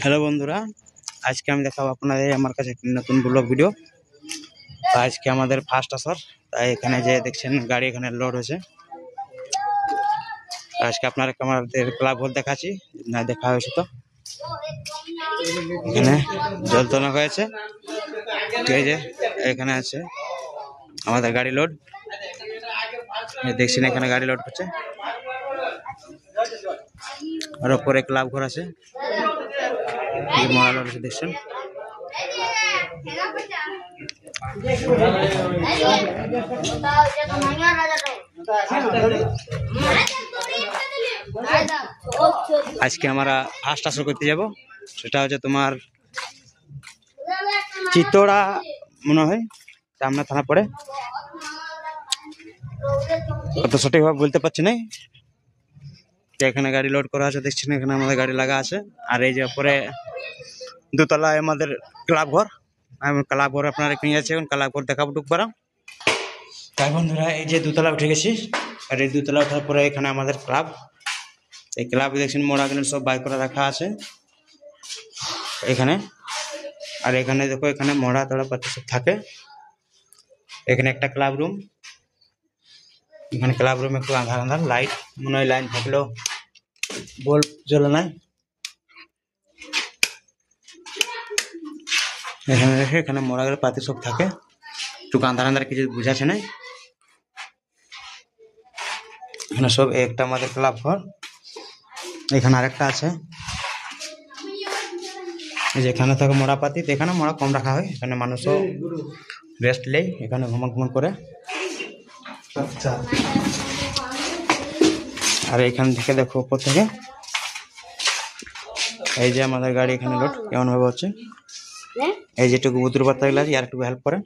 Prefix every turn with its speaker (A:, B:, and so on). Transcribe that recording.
A: Hello বন্ধুরা, আজকে আমি দেখাবো আপনাদের আমার কাছে একটি নতুন ব্লগ ভিডিও। তো আজকে আমাদের ফার্স্ট আসর, তাই এখানে যে দেখছেন গাড়ি এখানে লোড হয়েছে। আজকে আপনারা আমাদের ক্লাব ঘর দেখাচ্ছি, না দেখা হয়েছে তো এখানে জল তোলা হয়েছে। এই যে এখানে আছে আমাদের গাড়ি লোড, দেখছেন এখানে গাড়ি লোড হচ্ছে। আর ওপরে ক্লাব ঘর আছে, মরা লোড আছে দেখছেন। আজকে আমরা ফার্স্ট আসর করতে যাব, সেটা হচ্ছে তোমার চিতোড়া মনে হয়, সামনে থানা পড়ে, অত সঠিকভাবে বলতে পারছি না। এখানে গাড়ি লোড করা আছে দেখছেন, এখানে আমাদের গাড়ি লাগা আছে। আর এই যে উপরে দোতলায় আমাদের ক্লাব ঘর, ক্লাব ঘর আপনারা কিনে আছে, এখন ক্লাব ঘর দেখাবো টুক পারা। তাই বন্ধুরা, এই যে দোতলা উঠে গেছি, আর এই দোতলা ওঠার পরে এখানে আমাদের ক্লাব, এই ক্লাব দেখছেন মোড়া কিনে সব বাইক করে রাখা আছে এখানে। আর এখানে দেখো, এখানে মোড়া তোড়া পাতি সব থাকে। এখানে একটা ক্লাব রুম, এখানে ক্লাব রুমে একটু আঁধার আঁধার লাইট, মনে হয় লাইন থাকলেও বল্ব জ্বলে নাই। এখানে দেখে এখানে মোড়া গেলে পাতি সব থাকে, একটু আঁধার আঁধার কিছু বুঝাচ্ছে না। এখানে সব একটা আমাদের ক্লাব ঘর, এখানে আরেকটা আছে। যেখানে থাকে মোড়া পাতি, এখানে মোড়া কম রাখা হয়, এখানে মানুষও রেস্ট নেই, এখানে ঘুমান ঘুমান করে। আর এখান থেকে দেখো উপর থেকে এই যে আমাদের গাড়ি এখানে লোড কেমন ভাবে হচ্ছে। এই যেটুকু বুতুর পাতা গেলে আর একটু হেল্প করে।